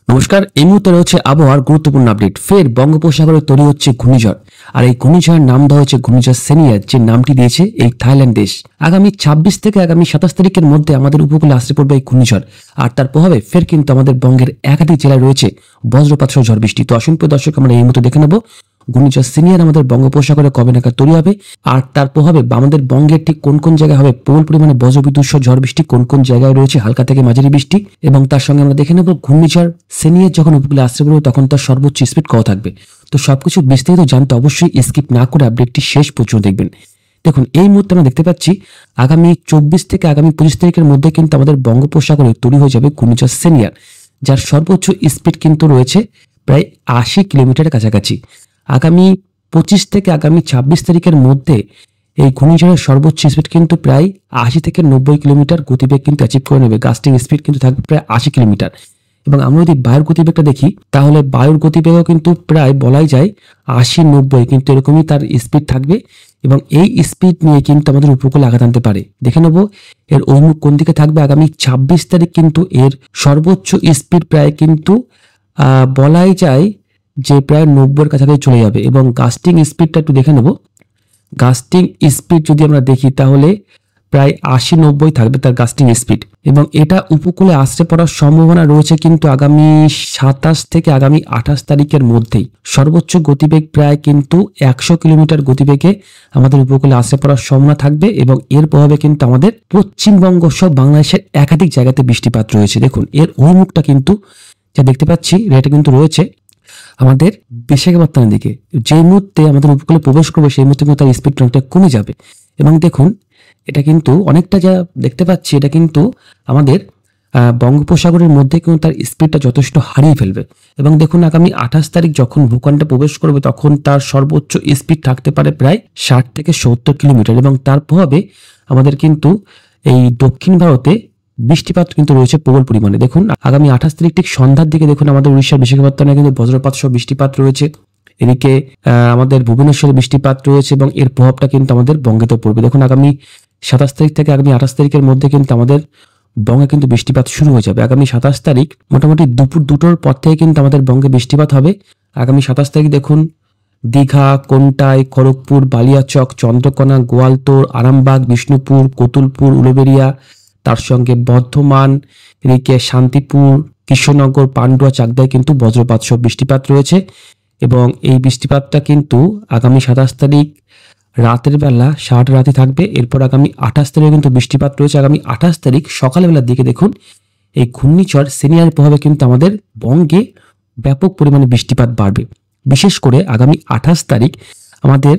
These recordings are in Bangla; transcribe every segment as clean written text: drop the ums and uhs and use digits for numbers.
নমস্কার। এই মুহূর্তে রয়েছে আবহাওয়ার গুরুত্বপূর্ণ আপডেট। ফের বঙ্গোপসাগরে তৈরি হচ্ছে ঘূর্ণিঝড়, আর এই ঘূর্ণিঝড়ের নাম দেওয়া হচ্ছে ঘূর্ণিঝড় সেনিয়ার, যে নামটি দিয়েছে এই থাইল্যান্ড দেশ। আগামী 26 থেকে আগামী 27 তারিখের মধ্যে আমাদের উপকূলে আসতে পড়বে এই ঘূর্ণিঝড়, আর তার প্রভাবে ফের কিন্তু আমাদের বঙ্গের একাধিক জেলায় রয়েছে বজ্রপাত সহ ঝড় বৃষ্টি। তো আসুন প্রিয় দর্শক, আমরা এই মুহূর্তে দেখে নেব ঘূর্ণিঝড় সিনিয়র আমাদের বঙ্গোপসাগরে কবে নাগাদ তৈরি হবে, আর তার প্রভাবে আমাদের বঙ্গের ঠিক কোন কোন জায়গায় হবে প্রবল পরিমাণে বজ্রবিদ্যুৎ সহ ঝড় বৃষ্টি, কোন কোন জায়গায় রয়েছে হালকা থেকে মাঝারি বৃষ্টি, এবং তার সঙ্গে আমরা দেখে নেব ঘূর্ণিঝড় সিনিয়র যখন উপকূলে আসতে পড়বে তখন তার সর্বোচ্চ স্পিড কত থাকবে। তো সবকিছু বিস্তারিত জানতে অবশ্যই স্কিপ না করে আপডেটটি শেষ পর্যন্ত দেখবেন। দেখুন, এই মুহূর্তে আমরা দেখতে পাচ্ছি আগামী 24 থেকে আগামী 25 তারিখের মধ্যে কিন্তু আমাদের বঙ্গোপসাগরে তৈরি হয়ে যাবে ঘূর্ণিঝড় সিনিয়র, যার সর্বোচ্চ স্পিড কিন্তু রয়েছে প্রায় 80 কিলোমিটারের কাছাকাছি। আগামী 25 থেকে আগামী 26 তারিখের মধ্যে এই ঘূর্ণিঝড়ের সর্বোচ্চ স্পিড কিন্তু প্রায় 80 থেকে 90 কিলোমিটার গতিবেগ কিন্তু অ্যাচিভ করে নেবে। গাস্টিং স্পিড কিন্তু থাকবে প্রায় 80 কিলোমিটার। এবং আমরা যদি বায়ুর গতিবেগটা দেখি তাহলে বায়ুর গতিবেগও কিন্তু প্রায় বলাই যায় 80-90 কিন্তু এরকমই তার স্পিড থাকবে, এবং এই স্পিড নিয়ে কিন্তু আমাদের উপকূলে আঘাত আনতে পারে। দেখে নেব এর অভিমুখ কোন দিকে থাকবে। আগামী 26 তারিখ কিন্তু এর সর্বোচ্চ স্পিড প্রায় কিন্তু বলাই যায় যে প্রায় 90-এর কাছাকাছি চলে যাবে। এবং গাস্টিং স্পিডটা একটু দেখে নেব। গাস্টিং স্পিড যদি আমরা দেখি তাহলে প্রায় 80-90 থাকবে তার গাস্টিং স্পিড, এবং এটা উপকূলে আসতে পড়ার সম্ভাবনা রয়েছে কিন্তু আগামী 27 থেকে আগামী 28 তারিখের মধ্যেই। সর্বোচ্চ গতিবেগ প্রায় কিন্তু 100 কিলোমিটার গতিবেগে আমাদের উপকূলে আসতে পড়ার সম্ভাবনা থাকবে, এবং এর প্রভাবে কিন্তু আমাদের পশ্চিমবঙ্গ সহ বাংলাদেশের একাধিক জায়গাতে বৃষ্টিপাত রয়েছে। দেখুন এর অভিমুখটা কিন্তু যা দেখতে পাচ্ছি এটা কিন্তু রয়েছে আমাদের বিশাখাপত্তনের দিকে। যে মুহূর্তে আমাদের উপকূলে প্রবেশ করবে সেই মুহূর্তে কিন্তু তার স্পিড অনেকটা কমে যাবে। এবং দেখুন এটা কিন্তু অনেকটা যা দেখতে পাচ্ছি এটা কিন্তু আমাদের বঙ্গোপসাগরের মধ্যে কিন্তু তার স্পিডটা যথেষ্ট হারিয়ে ফেলবে। এবং দেখুন আগামী 28 তারিখ যখন ভূখণ্ডে প্রবেশ করবে তখন তার সর্বোচ্চ স্পিড থাকতে পারে প্রায় 60 থেকে 70 কিলোমিটার, এবং তার প্রভাবে আমাদের কিন্তু এই দক্ষিণ ভারতে বৃষ্টিপাত কিন্তু রয়েছে প্রবল পরিমাণে। দেখুন আগামী 28 তারিখ ঠিক সন্ধ্যার দিকে দেখুন আমাদের উড়িষ্যার বিশাখাপত্তনে কিন্তু বজ্রপাত সহ বৃষ্টিপাত রয়েছে। এদিকে আমাদের ভুবনেশ্বরে বৃষ্টিপাত রয়েছে, এবং এর প্রভাবটা কিন্তু আমাদের বঙ্গেতে পড়বে। দেখুন আগামী 27 তারিখ থেকে আগামী 28 তারিখের মধ্যে কিন্তু আমাদের বঙ্গে কিন্তু বৃষ্টিপাত শুরু হয়ে যাবে। আগামী 27 তারিখ মোটামুটি দুপুর 2টোর পর থেকে কিন্তু আমাদের বঙ্গে বৃষ্টিপাত হবে। আগামী 27 তারিখ দেখুন দীঘা, কোন্টাই, খড়গপুর, বালিয়াচক, চন্দ্রকোনা, গোয়ালতোড়, আরামবাগ, বিষ্ণুপুর, কতুলপুর, উলুবেড়িয়া, তার সঙ্গে বর্ধমান, এদিকে শান্তিপুর, কৃষ্ণনগর, পান্ডুয়া, চাকদায় কিন্তু বজ্রপাত সহ বৃষ্টিপাত রয়েছে। এবং এই বৃষ্টিপাতটা কিন্তু আগামী 27 তারিখ রাতের বেলা সারাটা রাতে থাকবে। এরপর আগামী 28 তারিখে কিন্তু বৃষ্টিপাত রয়েছে। আগামী 28 তারিখ সকালবেলার দিকে দেখুন এই ঘূর্ণিঝড় সিনিয়র প্রভাবে কিন্তু আমাদের বঙ্গে ব্যাপক পরিমাণে বৃষ্টিপাত বাড়বে। বিশেষ করে আগামী 28 তারিখ আমাদের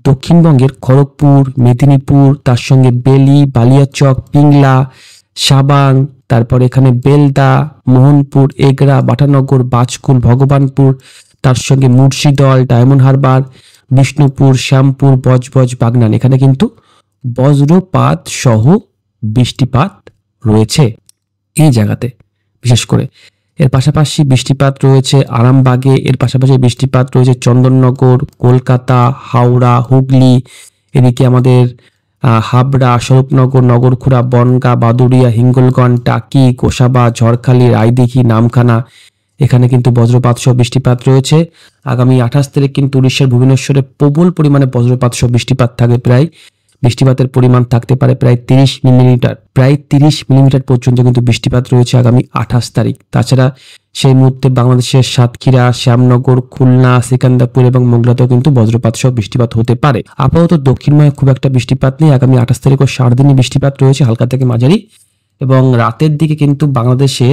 দক্ষিণবঙ্গের খড়গপুর, মেদিনীপুর, তার সঙ্গে বেলি, বালিয়াচক, পিংলা, সাবাং, তারপর এখানে বেলদা, মোহনপুর, এগরা, বাটানগর, বাজকুল, ভগবানপুর, তার সঙ্গে মুর্শিদল, ডায়মন্ড হারবার, বিষ্ণুপুর, শ্যামপুর, বজবজ, বাগনান, এখানে কিন্তু বজ্রপাত সহ বৃষ্টিপাত রয়েছে এই জায়গাতে বিশেষ করে। এর পাশাপাশি বৃষ্টিপাত রয়েছে আরামবাগে, এর পাশাপাশি বৃষ্টিপাত রয়েছে চন্দননগর, কলকাতা, হাওড়া, হুগলি, এদিকে আমাদের হাবড়া, স্বরূপনগর, নগরখুড়া, বনগা, বাদুড়িয়া, হিঙ্গলগঞ্জ, টাকি, গোসাবা, ঝড়খালি, রায়দিঘি, নামখানা, এখানে কিন্তু বজ্রপাত সহ বৃষ্টিপাত রয়েছে। আগামী 28 তারিখ কিন্তু উড়িষ্যার ভুবনেশ্বরে প্রবল পরিমাণে বজ্রপাত সহ বৃষ্টিপাত থাকবে। প্রায় বৃষ্টিপাতের পরিমাণ থাকতে পারে প্রায় 30 মিলিমিটার, প্রায় 30 মিলিমিটার পর্যন্ত কিন্তু বৃষ্টিপাত রয়েছে আগামী 28 তারিখ। তাছাড়া সেই মুহূর্তে বাংলাদেশের সাতক্ষীরা, শ্যামনগর, খুলনা, সিকান্দারপুর এবং মোংলাতেও কিন্তু বজ্রপাত সহ বৃষ্টিপাত হতে পারে। আপাতত দক্ষিণময় খুব একটা বৃষ্টিপাত নেই। আগামী 28 তারিখও সারাদিনই বৃষ্টিপাত রয়েছে হালকা থেকে মাঝারি, এবং রাতের দিকে কিন্তু বাংলাদেশে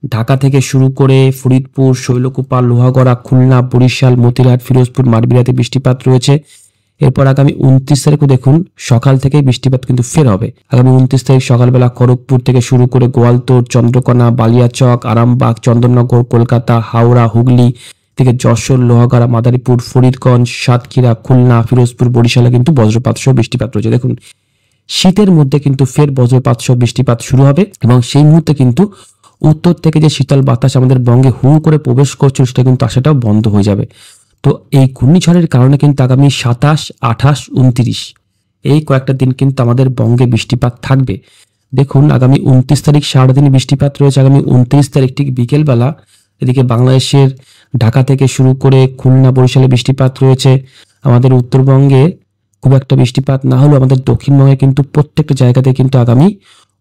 ঢাকা থেকে শুরু করে ফরিদপুর, শৈলকুপা, লোহাগড়া, খুলনা, বরিশাল, মতিরহাট, ফিরোজপুর, মাঠবিড়াতে বৃষ্টিপাত রয়েছে। এরপর আগামী 29 তারিখও দেখুন সকাল থেকে বৃষ্টিপাত কিন্তু ফের হবে। আগামী 29 তারিখ সকালবেলা খড়গপুর থেকে শুরু করে গোয়ালতোড়, চন্দ্রকোনা, বালিয়াচক, আরামবাগ, চন্দননগর, কলকাতা, হাওড়া, হুগলি থেকে যশোর, লোহাগড়া, মাদারীপুর, ফরিদগঞ্জ, সাতক্ষীরা, খুলনা, ফিরোজপুর, বরিশালে কিন্তু বজ্রপাত সহ বৃষ্টিপাত রয়েছে। দেখুন শীতের মধ্যে কিন্তু ফের বজ্রপাত সহ বৃষ্টিপাত শুরু হবে, এবং সেই মুহূর্তে কিন্তু উত্তর থেকে যে শীতল বাতাস আমাদের বঙ্গে হু করে প্রবেশ করছিল সেটা কিন্তু আসাটাও বন্ধ হয়ে যাবে। তো এই ঘূর্ণিঝড়ের কারণে কিন্তু আগামী 27, 28, 29 এই কয়েকটা দিন কিন্তু আমাদের বঙ্গে বৃষ্টিপাত থাকবে। দেখুন আগামী 29 তারিখ সারাদিন বৃষ্টিপাত রয়েছে। আগামী 29 তারিখ ঠিক বিকেলবেলা এদিকে বাংলাদেশের ঢাকা থেকে শুরু করে খুলনা বরিশালে বৃষ্টিপাত রয়েছে। আমাদের উত্তরবঙ্গে খুব একটা বৃষ্টিপাত না হলেও আমাদের দক্ষিণবঙ্গে কিন্তু প্রত্যেকটা জায়গাতে কিন্তু আগামী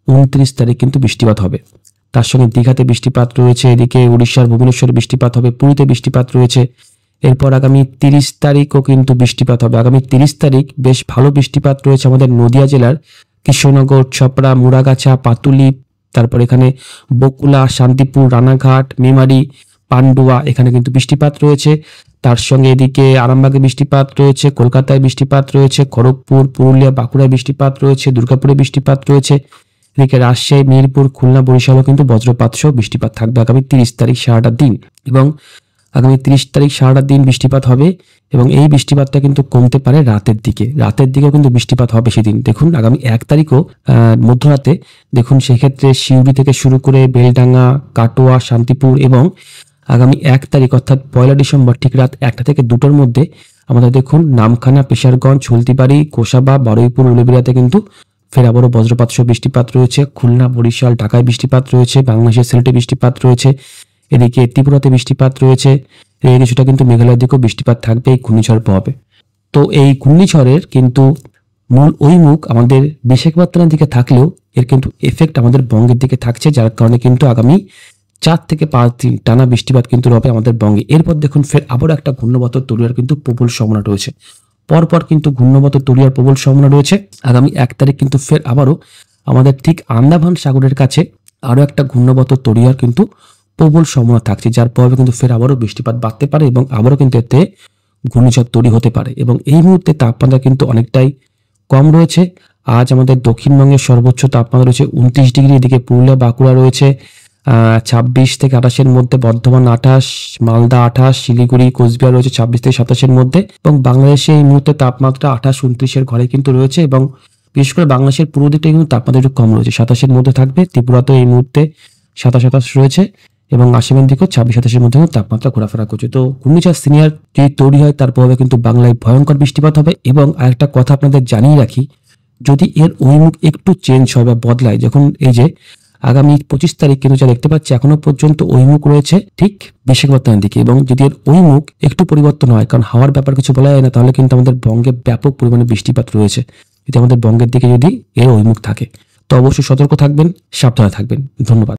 29 তারিখ কিন্তু বৃষ্টিপাত হবে। তার সঙ্গে দীঘাতে বৃষ্টিপাত রয়েছে, এদিকে উড়িষ্যার ভুবনেশ্বরে বৃষ্টিপাত হবে, পুরীতে বৃষ্টিপাত রয়েছে। এরপর আগামী 30 তারিখও কিন্তু বৃষ্টিপাত হবে। আগামী 30 তারিখ বেশ ভালো বৃষ্টিপাত রয়েছে আমাদের নদিয়া জেলার কৃষ্ণনগর, ছপড়া, মুড়াগাছা, পাতুলি, তারপর এখানে বকুলা, শান্তিপুর, রানাঘাট, মেমারি, পান্ডুয়া, এখানে কিন্তু বৃষ্টিপাত রয়েছে। তার সঙ্গে এদিকে আরামবাগে বৃষ্টিপাত রয়েছে, কলকাতায় বৃষ্টিপাত রয়েছে, খড়গপুর, পুরুলিয়া, বাঁকুড়ায় বৃষ্টিপাত রয়েছে, দুর্গাপুরে বৃষ্টিপাত রয়েছে। এদিকে রাজশাহী, মিরপুর, খুলনা, বরিশালও কিন্তু বজ্রপাত সহ বৃষ্টিপাত থাকবে আগামী 30 তারিখ সারাটা দিন। এবং আগামী 30 তারিখ সারাটা দিন বৃষ্টিপাত হবে এবং এই বৃষ্টিপাতটা কিন্তু কমতে পারে রাতের দিকে। রাতের দিকেও কিন্তু বৃষ্টিপাত হবে সেদিন। দেখুন আগামী 1 তারিখও মধ্যরাতে দেখুন সেক্ষেত্রে সিউড়ি থেকে শুরু করে বেলডাঙ্গা, কাটোয়া, শান্তিপুর এবং আগামী 1 তারিখ অর্থাৎ 1 ডিসেম্বর ঠিক রাত 1টা থেকে 2টোর মধ্যে আমাদের দেখুন নামখানা, পেশারগঞ্জ, হলদিবাড়ি, গোসাবা, বারুইপুর, উলুবেড়িয়াতে কিন্তু ফের আবারও বজ্রপাত সহ বৃষ্টিপাত রয়েছে। খুলনা, বরিশাল, ঢাকায় বৃষ্টিপাত রয়েছে, বাংলাদেশের সিলেটে বৃষ্টিপাত রয়েছে, এদিকে ত্রিপুরাতে বৃষ্টিপাত রয়েছে, এই কিছুটা কিন্তু মেঘালয়ের দিকেও বৃষ্টিপাত থাকবে এই ঘূর্ণিঝড় প্রভাবে। তো এই ঘূর্ণিঝড়ের কিন্তু মূল ওই মুখ আমাদের বিশাখাপত্তনমের দিকে থাকলেও এর কিন্তু এফেক্ট আমাদের বঙ্গের দিকে থাকছে, যার কারণে কিন্তু আগামী 4 থেকে 5 দিন টানা বৃষ্টিপাত কিন্তু হবে আমাদের বঙ্গে। এরপর দেখুন ফের আবারও একটা ঘূর্ণিঝড় তৈরি হওয়ার কিন্তু প্রবল সম্ভাবনা রয়েছে। পরপর কিন্তু ঘূর্ণিঝড় তৈরি হওয়ার প্রবল সম্ভাবনা রয়েছে। আগামী 1 তারিখ কিন্তু ফের আবারও আমাদের ঠিক আন্দামান সাগরের কাছে আরো একটা ঘূর্ণিঝড় তৈরি হওয়ার কিন্তু প্রবল সম্ভাবনা থাকছে, যার প্রভাবে কিন্তু ফের আবারও বৃষ্টিপাত বাড়তে পারে এবং আবারও কিন্তু এতে ঘূর্ণিঝড় তৈরি হতে পারে। এবং এই মুহূর্তে তাপমাত্রা কিন্তু অনেকটাই কম রয়েছে। আজ আমাদের দক্ষিণবঙ্গের সর্বোচ্চ তাপমাত্রা রয়েছে 29 ডিগ্রি, এদিকে পুরুলিয়া, বাঁকুড়া রয়েছে 26 থেকে 28-এর মধ্যে, বর্ধমান 28, মালদা 28, শিলিগুড়ি, কোচবিহার রয়েছে 26 থেকে 27-এর মধ্যে। এবং বাংলাদেশে এই মুহূর্তে তাপমাত্রা 28-29-এর ঘরে কিন্তু রয়েছে এবং বিশেষ করে বাংলাদেশের পূর্ব দিকটা কিন্তু তাপমাত্রা একটু কম রয়েছে, 27-এর মধ্যে থাকবে। ত্রিপুরাতেও এই মুহূর্তে 27 রয়েছে এবং আসামের দিকেও 26-27-এর মধ্যে তাপমাত্রা ঘোরাফেরা করছে। তো ঘূর্ণিঝড় সিনিয়র যদি তৈরি হয় তার প্রভাবে কিন্তু বাংলায় ভয়ঙ্কর বৃষ্টিপাত হবে। এবং আরেকটা কথা আপনাদের জানিয়ে রাখি, যদি এর অভিমুখ একটু চেঞ্জ হয় বা বদলায়, যখন এই যে আগামী 25 তারিখ কিন্তু যা দেখতে পাচ্ছি এখনো পর্যন্ত অভিমুখ রয়েছে ঠিক বিশাখাপত্তনমের দিকে, এবং যদি এর অভিমুখ একটু পরিবর্তন হয়, কারণ হাওয়ার ব্যাপার কিছু বলা যায় না, তাহলে কিন্তু আমাদের বঙ্গে ব্যাপক পরিমাণে বৃষ্টিপাত রয়েছে যদি আমাদের বঙ্গের দিকে যদি এর অভিমুখ থাকে। তো অবশ্যই সতর্ক থাকবেন, সাবধানে থাকবেন। ধন্যবাদ।